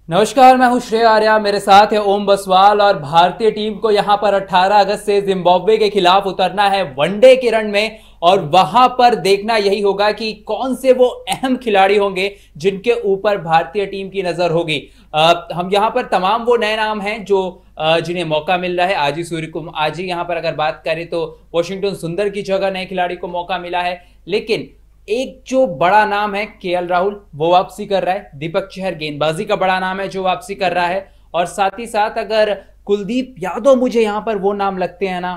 नमस्कार, मैं हूं श्रेय आर्या। मेरे साथ है ओम बसवाल। और भारतीय टीम को यहां पर 18 अगस्त से जिम्बाब्वे के खिलाफ उतरना है वनडे के रण में। और वहां पर देखना यही होगा कि कौन से वो अहम खिलाड़ी होंगे जिनके ऊपर भारतीय टीम की नजर होगी। हम यहां पर तमाम वो नए नाम हैं जो जिन्हें मौका मिल रहा है। आज ही यहां पर अगर बात करें तो वॉशिंगटन सुंदर की जगह नए खिलाड़ी को मौका मिला है। लेकिन एक जो बड़ा नाम है केएल राहुल, वो वापसी कर रहा है। दीपक चहर गेंदबाजी का बड़ा नाम है जो वापसी कर रहा है। और साथ ही साथ अगर कुलदीप यादव, मुझे यहां पर वो नाम लगते हैं ना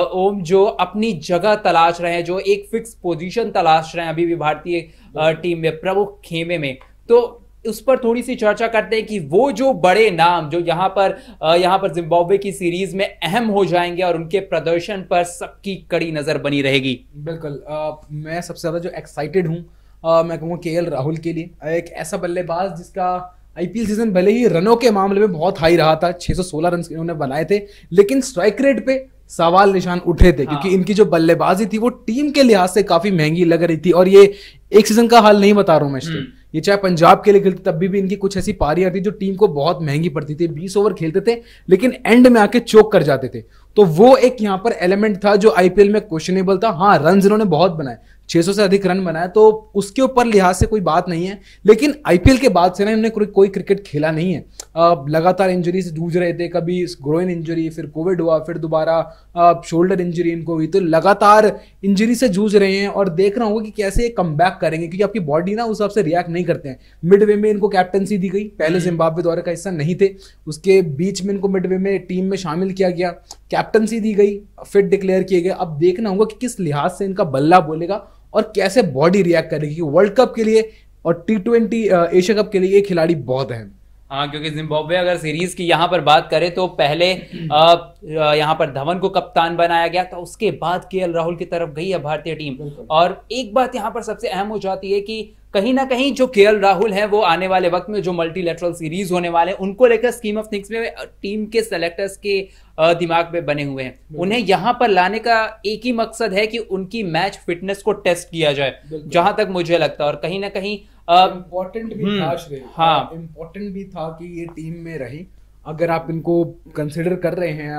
ओम, जो अपनी जगह तलाश रहे हैं, जो एक फिक्स पोजीशन तलाश रहे हैं अभी भी भारतीय टीम में, प्रमुख खेमे में। तो उस पर थोड़ी सी चर्चा करते हैं कि वो जो बड़े नाम जो यहाँ पर जिम्बाब्वे की सीरीज में अहम हो जाएंगे और उनके प्रदर्शन पर सबकी कड़ी नजर बनी रहेगी। बिल्कुल। मैं सबसे ज्यादा जो एक्साइटेड हूँ मैं कहूँगा केएल राहुल के लिए। एक ऐसा बल्लेबाज जिसका आईपीएल सीजन भले ही रनों के मामले में बहुत हाई रहा था, 616 रन इन्होंने बनाए थे, लेकिन स्ट्राइक रेट पे सवाल निशान उठे थे। क्योंकि इनकी जो बल्लेबाजी थी वो टीम के लिहाज से काफी महंगी लग रही थी। और ये एक सीजन का हाल नहीं बता रहा हूं मैं, ये चाहे पंजाब के लिए खेलते तब भी इनकी कुछ ऐसी पारियां थी जो टीम को बहुत महंगी पड़ती थी। 20 ओवर खेलते थे लेकिन एंड में आके चोक कर जाते थे। तो वो एक यहाँ पर एलिमेंट था जो आईपीएल में क्वेश्चनेबल था। हाँ, रन इन्होंने बहुत बनाए, 600 से अधिक रन बनाए, तो उसके ऊपर लिहाज से कोई बात नहीं है। लेकिन आईपीएल के बाद से ना इन्होंने कोई क्रिकेट खेला नहीं है। लगातार इंजरी से जूझ रहे थे, कभी ग्रोइन इंजरी, फिर कोविड हुआ, फिर दोबारा शोल्डर इंजरी इनको हुई। तो लगातार इंजरी से जूझ रहे हैं और देख रहा हूँ कि कैसे कमबैक करेंगे, क्योंकि आपकी बॉडी ना उस हिसाब से रिएक्ट नहीं करते हैं। मिडवे में इनको कैप्टनसी दी गई, पहले जिम्बाब्वे दौरे का हिस्सा नहीं थे, उसके बीच में इनको मिडवे में टीम में शामिल किया गया, कैप्टनसी दी गई, फिट डिक्लेयर किए गए। अब देखना होगा कि किस लिहाज से इनका बल्ला बोलेगा और कैसे बॉडी रिएक्ट करेगी। वर्ल्ड कप के लिए और T20 एशिया कप के लिए ये खिलाड़ी बहुत अहम। हाँ, क्योंकि जिम्बाब्वे अगर सीरीज की यहाँ पर बात करें तो पहले यहाँ पर धवन को कप्तान बनाया गया था, उसके बाद केएल राहुल की तरफ गई है भारतीय टीम। और एक बात यहाँ पर सबसे अहम हो जाती है कि कहीं ना कहीं जो केएल राहुल है वो आने वाले वक्त में जो मल्टीलेटरल सीरीज होने वाले हैं उनको लेकर स्कीम ऑफ थिंग्स में टीम के सेलेक्टर्स के दिमाग में बने हुए हैं। उन्हें यहां पर लाने का एक ही मकसद है कि उनकी मैच फिटनेस को टेस्ट किया जाए, जहां तक मुझे लगता है। और कहीं ना कहीं इम्पोर्टेंट भी था श्रेय, हाँ, इम्पोर्टेंट भी था कि ये टीम में रहे। अगर आप इनको कंसिडर कर रहे हैं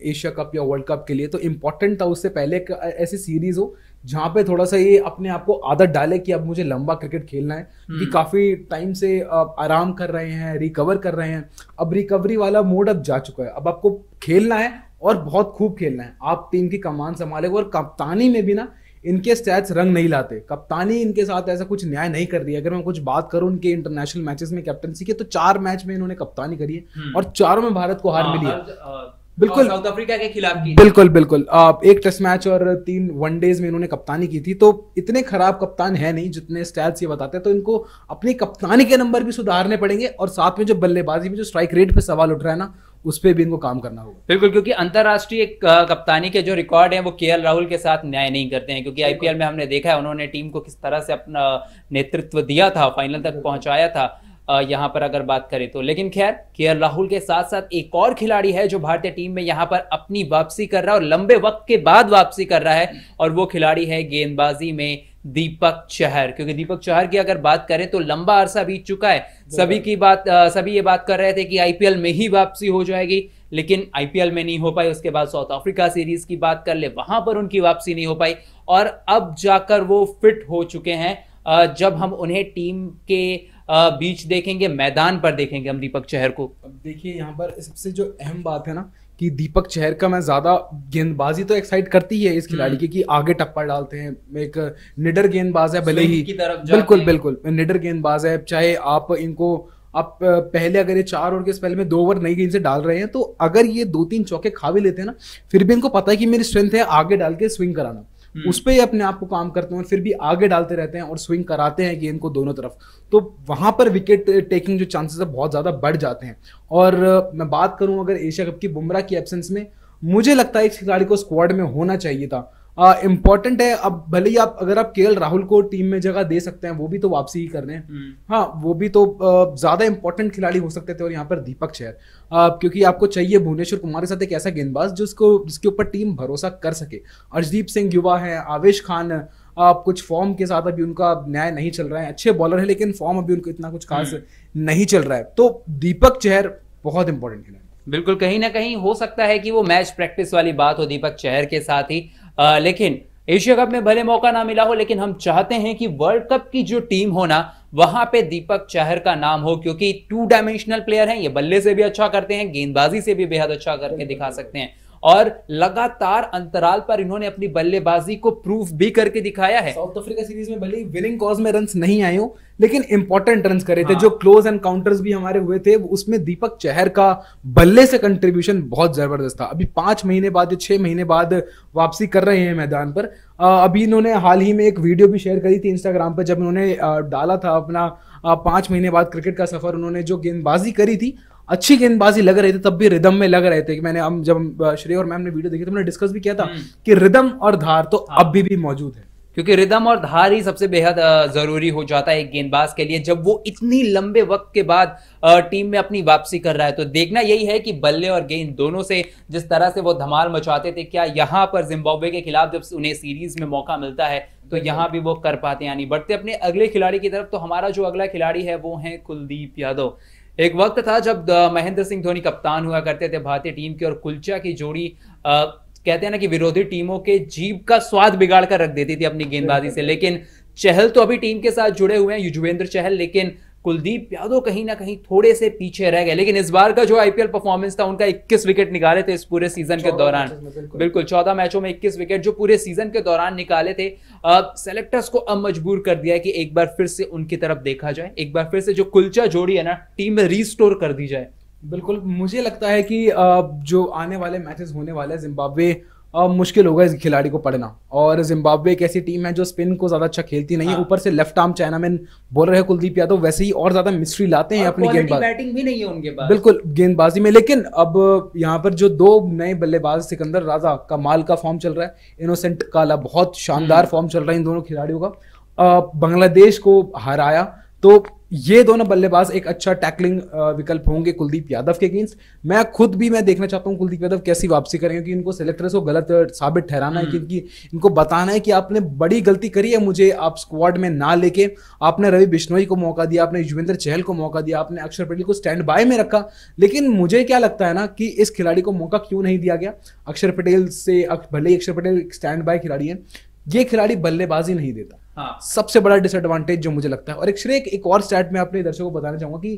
एशिया कप या वर्ल्ड कप के लिए, तो इम्पोर्टेंट था उससे पहले ऐसी सीरीज हो जहां पे थोड़ा सा ये अपने आप को आदत डाले कि अब मुझे लंबा क्रिकेट खेलना है। कि काफी टाइम से आराम कर रहे हैं, रिकवर कर रहे हैं। अब रिकवरी वाला मोड अब जा चुका है, अब आपको खेलना है और बहुत खूब खेलना है। आप टीम की कमान संभाले और कप्तानी में भी ना इनके स्टैट्स रंग नहीं लाते। कप्तानी इनके साथ ऐसा कुछ न्याय नहीं कर रही है। अगर मैं कुछ बात करूं इनके इंटरनेशनल मैचेस में कैप्टनसी के, तो 4 मैच में इन्होंने कप्तानी करी है और चारों में भारत को हार मिली है। बिल्कुल, साउथ अफ्रीका के खिलाफ की। बिल्कुल बिल्कुल। एक टेस्ट मैच और 3 वनडेज में इन्होंने कप्तानी की थी। तो इतने खराब कप्तान है नहीं जितने स्टैट्स ये बताते हैं। तो इनको अपनी कप्तानी के नंबर भी सुधारने पड़ेंगे और साथ में जो बल्लेबाजी में जो स्ट्राइक रेट पे सवाल उठ रहा है ना, उस पर भी इनको काम करना होगा। बिल्कुल, क्योंकि अंतरराष्ट्रीय कप्तानी के जो रिकॉर्ड हैं वो केएल राहुल के साथ न्याय नहीं करते हैं। क्योंकि आईपीएल में हमने देखा है उन्होंने टीम को किस तरह से अपना नेतृत्व दिया था, फाइनल तक पहुंचाया था यहाँ पर अगर बात करें तो। लेकिन खैर, केएल राहुल के साथ साथ एक और खिलाड़ी है जो भारतीय टीम में यहाँ पर अपनी वापसी कर रहा है और लंबे वक्त के बाद वापसी कर रहा है, और वो खिलाड़ी है गेंदबाजी में दीपक चहर। क्योंकि दीपक चहर की अगर बात करें तो लंबा अरसा बीत चुका है। सभी ये बात कर रहे थे कि आईपीएल में ही वापसी हो जाएगी, लेकिन आईपीएल में नहीं हो पाई। उसके बाद साउथ अफ्रीका सीरीज की बात कर ले, वहां पर उनकी वापसी नहीं हो पाई। और अब जाकर वो फिट हो चुके हैं। जब हम उन्हें टीम के बीच देखेंगे, मैदान पर देखेंगे हम दीपक चहर को। अब देखिए, यहाँ पर सबसे जो अहम बात है ना कि दीपक चहर का मैं ज्यादा गेंदबाजी तो एक्साइट करती है इस खिलाड़ी की, कि आगे टप्पा डालते हैं, एक निडर गेंदबाज है भले ही, बिल्कुल बिल्कुल निडर गेंदबाज है। चाहे आप इनको आप पहले अगर ये 4 ओवर के पहले में 2 ओवर नई गेंद से डाल रहे हैं, तो अगर ये 2-3 चौके खा भी लेते हैं ना, फिर भी इनको पता है कि मेरी स्ट्रेंथ है आगे डाल के स्विंग कराना। उस पर अपने आप को काम करते हैं और फिर भी आगे डालते रहते हैं और स्विंग कराते हैं गेंद को दोनों तरफ। तो वहां पर विकेट टेकिंग जो चांसेस है बहुत ज्यादा बढ़ जाते हैं। और मैं बात करूं अगर एशिया कप की बुमराह की एब्सेंस में, मुझे लगता है इस खिलाड़ी को स्क्वाड में होना चाहिए था। इंपॉर्टेंट है। अब भले ही अगर आप केएल राहुल को टीम में जगह दे सकते हैं, वो भी तो वापसी ही कर रहे हैं। हाँ, वो भी तो ज्यादा इंपॉर्टेंट खिलाड़ी हो सकते थे। और यहाँ पर दीपक चहर, क्योंकि आपको चाहिए भुवनेश्वर कुमार के साथ एक ऐसा गेंदबाज जिसके ऊपर टीम भरोसा कर सके। अर्शदीप सिंह युवा है, आवेश खान कुछ फॉर्म के साथ अभी उनका न्याय नहीं चल रहा है। अच्छे बॉलर है लेकिन फॉर्म अभी उनको इतना कुछ खास नहीं चल रहा है। तो दीपक चहर बहुत इंपॉर्टेंट खिलाड़ी। बिल्कुल, कहीं ना कहीं हो सकता है कि वो मैच प्रैक्टिस वाली बात हो दीपक चहर के साथ ही, लेकिन एशिया कप में भले मौका ना मिला हो, लेकिन हम चाहते हैं कि वर्ल्ड कप की जो टीम हो ना, वहां पे दीपक चहर का नाम हो, क्योंकि 2 डायमेंशनल प्लेयर हैं। ये बल्ले से भी अच्छा करते हैं, गेंदबाजी से भी बेहद अच्छा करके दिखा सकते हैं, और लगातार अंतराल पर इन्होंने अपनी बल्लेबाजी को प्रूफ भी करके दिखाया है। साउथ अफ्रीका सीरीज में भले ही विनिंग कॉज में रन्स नहीं आए हो, लेकिन इंपॉर्टेंट रन्स करे थे। जो क्लोज एनकाउंटर्स भी हमारे हुए थे, उसमें दीपक चहर का बल्ले से कंट्रीब्यूशन बहुत जबरदस्त था। अभी 5 महीने बाद या 6 महीने बाद वापसी कर रहे हैं मैदान पर। अभी इन्होंने हाल ही में एक वीडियो भी शेयर करी थी इंस्टाग्राम पर, जब इन्होंने डाला था अपना 5 महीने बाद क्रिकेट का सफर। उन्होंने जो गेंदबाजी करी थी, अच्छी गेंदबाजी लग रही थी, तब भी रिदम में लग रहे थे। कि मैंने हम जब श्रेय और मैम ने वीडियो देखी तो हमने डिस्कस भी किया था कि रिदम और धार तो अब भी मौजूद है, क्योंकि रिदम और धार ही सबसे बेहद जरूरी हो जाता है एक गेंदबाज के लिए, जब वो इतनी लंबे वक्त के बाद टीम में अपनी वापसी कर रहा है। तो देखना यही है कि बल्ले और गेंद दोनों से जिस तरह से वो धमाल मचाते थे, क्या यहाँ पर जिम्बाब्वे के खिलाफ जब उन्हें सीरीज में मौका मिलता है तो यहाँ भी वो कर पाते हैं। यानी बढ़ते अपने अगले खिलाड़ी की तरफ, तो हमारा जो अगला खिलाड़ी है वो है कुलदीप यादव। एक वक्त था जब महेंद्र सिंह धोनी कप्तान हुआ करते थे भारतीय टीम की, और कुलचा की जोड़ी कहते हैं ना कि विरोधी टीमों के जीभ का स्वाद बिगाड़ कर रख देती थी अपनी गेंदबाजी से। लेकिन चहल तो अभी टीम के साथ जुड़े हुए हैं, युजवेंद्र चहल, लेकिन कुलदीप यादव कहीं ना कहीं थोड़े से पीछे रह गए। लेकिन इस बार का जो आईपीएल परफॉर्मेंस था, उनका 21 विकेट निकाले थे इस पूरे सीजन के दौरान। बिल्कुल 14 मैचों में 21 विकेट जो पूरे सीजन के दौरान निकाले थे। सेलेक्टर्स को अब मजबूर कर दिया है कि एक बार फिर से उनकी तरफ देखा जाए, एक बार फिर से जो कुलचा जोड़ी है ना टीम में रीस्टोर कर दी जाए। बिल्कुल, मुझे लगता है कि जो आने वाले मैचेस होने वाले हैं, जिम्बाब्वे मुश्किल होगा इस खिलाड़ी को पढ़ना। और जिम्बाब्वे एक ऐसी टीम है जो स्पिन को ज्यादा अच्छा खेलती नहीं है। ऊपर से लेफ्ट आर्म चाइनामैन बॉलर है कुलदीप यादव, वैसे ही और ज्यादा मिस्ट्री लाते हैं अपनी गेंदबाजी। बैटिंग भी नहीं है उनके पास बिल्कुल गेंदबाजी में। लेकिन अब यहाँ पर जो 2 नए बल्लेबाज, सिकंदर राजा कमाल का फॉर्म चल रहा है, इनोसेंट काला बहुत शानदार फॉर्म चल रहा है इन दोनों खिलाड़ियों का। बांग्लादेश को हराया, तो ये दोनों बल्लेबाज एक अच्छा टैकलिंग विकल्प होंगे कुलदीप यादव के अगेंस्ट। मैं खुद भी देखना चाहता हूं कुलदीप यादव कैसी वापसी करेंगे, क्योंकि इनको सेलेक्टर्स को गलत साबित ठहराना है, क्योंकि इनको बताना है कि आपने बड़ी गलती करी है, मुझे आप स्क्वाड में ना लेके। आपने रवि बिश्नोई को मौका दिया, आपने युजवेंद्र चहल को मौका दिया, आपने अक्षर पटेल को स्टैंड बाय में रखा। लेकिन मुझे क्या लगता है ना कि इस खिलाड़ी को मौका क्यों नहीं दिया गया। अक्षर पटेल से, भले ही अक्षर पटेल स्टैंड बाय खिलाड़ी है, ये खिलाड़ी बल्लेबाजी नहीं देता। सबसे बड़ा डिसएडवांटेज जो मुझे लगता है। और एक और स्टैट में अपने दर्शकों को बताना चाहूंगा कि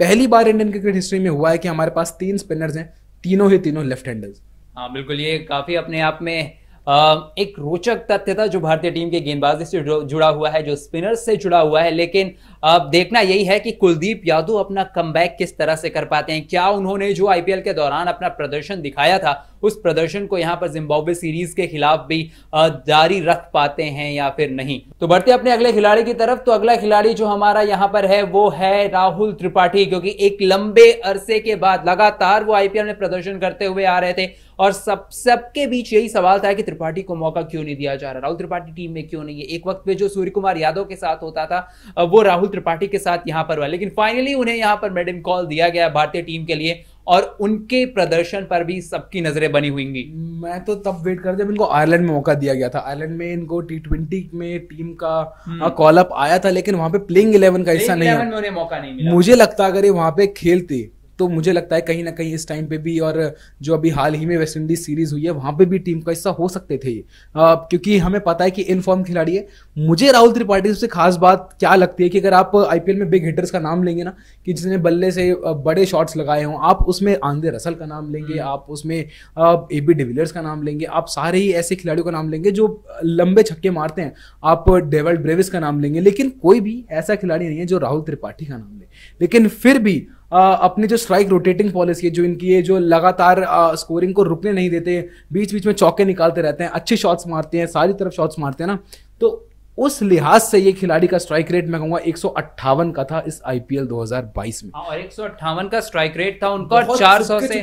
पहली बार इंडियन क्रिकेट हिस्ट्री में हुआ है कि हमारे पास 3 स्पिनर्स हैं, तीनों लेफ्ट हैंडर्स। हाँ बिल्कुल, ये काफी अपने आप में एक रोचक तथ्य था जो भारतीय टीम के गेंदबाजी से जुड़ा हुआ है, जो स्पिनर्स से जुड़ा हुआ है। लेकिन अब देखना यही है कि कुलदीप यादव अपना कमबैक किस तरह से कर पाते हैं। क्या उन्होंने जो आईपीएल के दौरान अपना प्रदर्शन दिखाया था, उस प्रदर्शन को यहां पर जिम्बाब्वे सीरीज के खिलाफ भी जारी रख पाते हैं या फिर नहीं। तो बढ़ते अपने अगले खिलाड़ी की तरफ। तो अगला खिलाड़ी जो हमारा यहां पर है वो है राहुल त्रिपाठी, क्योंकि एक लंबे अरसे के बाद लगातार वो आईपीएल में प्रदर्शन करते हुए आ रहे थे, और सबके बीच यही सवाल था कि त्रिपाठी को मौका क्यों नहीं दिया जा रहा, राहुल त्रिपाठी टीम में क्यों नहीं है। एक वक्त पे जो सूर्य कुमार यादव के साथ होता था वो राहुल त्रिपाठी के साथ यहां पर हुआ, लेकिन फाइनली उन्हें यहां पर मेडन कॉल दिया गया भारतीय टीम के लिए, और उनके प्रदर्शन पर भी सबकी नजरें बनी हुई। मैं तो तब वेट कर जब इनको आयरलैंड में मौका दिया गया था। आयरलैंड में इनको T20 में टीम का कॉल अप आया था, लेकिन वहां पे प्लेइंग 11 का हिस्सा नहीं है, उन्हें मौका नहीं मिला। मुझे लगता अगर ये वहां पे खेलते तो मुझे लगता है कहीं ना कहीं इस टाइम पे भी, और जो अभी हाल ही में वेस्ट इंडीज सीरीज हुई है वहां पे भी टीम का हिस्सा हो सकते थे, क्योंकि हमें पता है कि इन फॉर्म खिलाड़ी है। मुझे राहुल त्रिपाठी से खास बात क्या लगती है कि अगर आप आईपीएल में बिग हिटर्स का नाम लेंगे ना, कि जिसने बल्ले से बड़े शॉट्स लगाए हों, आप उसमें आंद्रे रसल का नाम लेंगे, आप उसमें AB डिविलियर्स का नाम लेंगे, आप सारे ही ऐसे खिलाड़ियों का नाम लेंगे जो लंबे छक्के मारते हैं, आप डेविड ब्रेविस का नाम लेंगे, लेकिन कोई भी ऐसा खिलाड़ी नहीं है जो राहुल त्रिपाठी का नाम ले। लेकिन फिर भी अपनी जो स्ट्राइक रोटेटिंग पॉलिसी है, जो इनकी है, जो लगातार स्कोरिंग को रुकने नहीं देते, बीच बीच में चौके निकालते रहते हैं, अच्छे शॉट्स मारते हैं, सारी तरफ शॉट्स मारते हैं ना, तो उस लिहाज से ये खिलाड़ी का स्ट्राइक रेट मैं कहूंगा 158 का था इस आईपीएल 2022 में। और 158 का स्ट्राइक रेट था उनका, और 400 से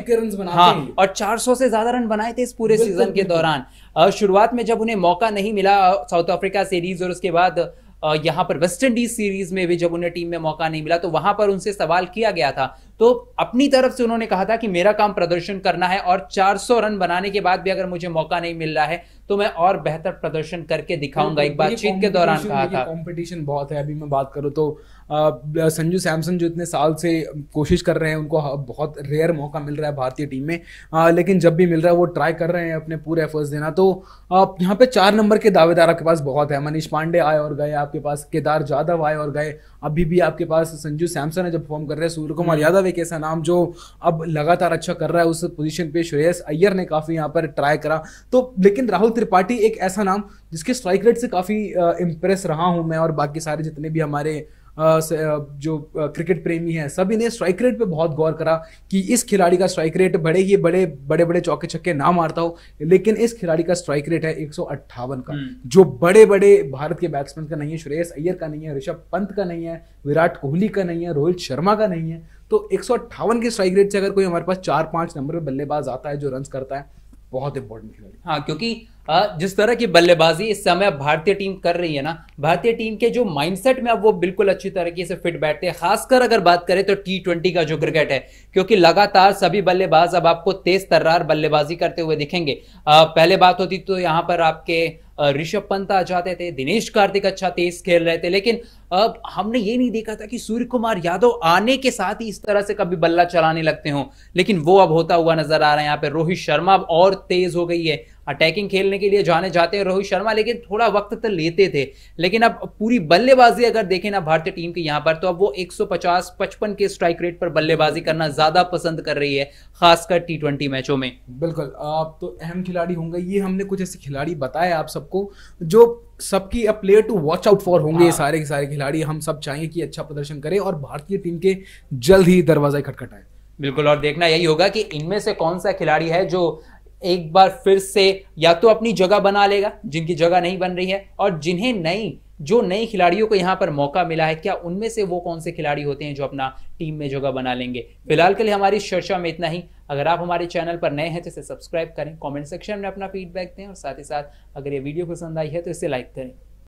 और 400 से ज्यादा रन बनाए थे इस पूरे सीजन के दौरान। शुरुआत में जब उन्हें मौका नहीं मिला साउथ अफ्रीका सीरीज और उसके बाद यहाँ पर वेस्ट इंडीज सीरीज में भी जब उन्हें टीम में मौका नहीं मिला, तो वहां पर उनसे सवाल किया गया था तो अपनी तरफ से उन्होंने कहा था कि मेरा काम प्रदर्शन करना है और 400 रन बनाने के बाद भी अगर मुझे मौका नहीं मिल रहा है तो मैं और बेहतर प्रदर्शन करके दिखाऊंगा। एक बातचीत के दौरान कहा था। कंपटीशन बहुत है। अभी मैं बात करूं तो संजू सैमसन जो इतने साल से कोशिश कर रहे हैं, उनको बहुत रेयर मौका मिल रहा है भारतीय टीम में, लेकिन जब भी मिल रहा है वो ट्राई कर रहे हैं अपने पूरे एफर्ट्स देना। तो यहाँ पे 4 नंबर के दावेदार आपके पास बहुत है। मनीष पांडे आए और गए, आपके पास केदार जाधव आए और गए, अभी भी आपके पास संजू सैमसन है जो परफॉर्म कर रहे हैं। सूर्य कुमार यादव एक ऐसा नाम जो अब लगातार अच्छा कर रहा है उस पोजीशन पे। श्रेयस अय्यर ने काफी यहाँ पर ट्राई करा। तो लेकिन राहुल त्रिपाठी एक ऐसा नाम जिसके स्ट्राइक रेट से काफी इंप्रेस रहा हूं मैं, और बाकी सारे जितने भी हमारे जो क्रिकेट प्रेमी हैं सभी ने स्ट्राइक रेट पे बहुत गौर करा कि इस खिलाड़ी का स्ट्राइक रेट बड़े ही बड़े बड़े चौके छक्के ना मारता हो, लेकिन इस खिलाड़ी का स्ट्राइक रेट है 158 का, जो बड़े बड़े भारत के बैट्समैन का नहीं है। श्रेयस अय्यर का नहीं है, ऋषभ पंत का नहीं है, विराट कोहली का नहीं है, रोहित शर्मा का नहीं है। तो 158 के स्ट्राइक रेट से अगर कोई हमारे पास 4-5 नंबर पे बल्लेबाज आता है जो रन करता है, बहुत इंपॉर्टेंट खिलाड़ी। हाँ, क्योंकि जिस तरह की बल्लेबाजी इस समय भारतीय टीम कर रही है ना, भारतीय टीम के जो माइंडसेट में अब वो बिल्कुल अच्छी तरीके से फिट बैठते हैं। खासकर अगर बात करें तो T20 का जो क्रिकेट है, क्योंकि लगातार सभी बल्लेबाज अब आपको तेज तर्रार बल्लेबाजी करते हुए दिखेंगे। पहले बात होती तो यहां पर आपके ऋषभ पंत आ जाते थे, दिनेश कार्तिक अच्छा तेज खेल रहे थे, लेकिन अब हमने ये नहीं देखा था कि सूर्य कुमार यादव आने के साथ ही इस तरह से कभी बल्ला चलाने लगते हो, लेकिन वो अब होता हुआ नजर आ रहा है। यहाँ पे रोहित शर्मा अब और तेज हो गई है, अटैकिंग खेलने के लिए जाने जाते हैं रोहित शर्मा, लेकिन थोड़ा वक्त तो लेते थे। लेकिन अब पूरी बल्लेबाजी अगर देखें ना भारतीय टीम की यहाँ पर, तो अब वो 150-55 के स्ट्राइक रेट पर बल्लेबाजी करना ज्यादा पसंद कर रही है, खासकर T20 मैचों में। बिल्कुल, आप तो अहम खिलाड़ी होंगे। ये हमने कुछ ऐसे खिलाड़ी बताए आप सबको जो सबकी a player to watch out for होंगे। सारे के सारे खिलाड़ी हम सब चाहेंगे कि अच्छा प्रदर्शन करें और भारतीय टीम के जल्द ही दरवाजा खटखटाए। बिल्कुल, और देखना यही होगा कि इनमें से कौन सा खिलाड़ी है जो एक बार फिर से या तो अपनी जगह बना लेगा, जिनकी जगह नहीं बन रही है, और जिन्हें नए खिलाड़ियों को यहां पर मौका मिला है, क्या उनमें से वो कौन से खिलाड़ी होते हैं जो अपना टीम में जगह बना लेंगे। फिलहाल के लिए हमारी इस चर्चा में इतना ही। अगर आप हमारे चैनल पर नए हैं तो इसे सब्सक्राइब करें, कमेंट सेक्शन में अपना फीडबैक दें, और साथ ही साथ अगर ये वीडियो पसंद आई है तो इसे लाइक करें।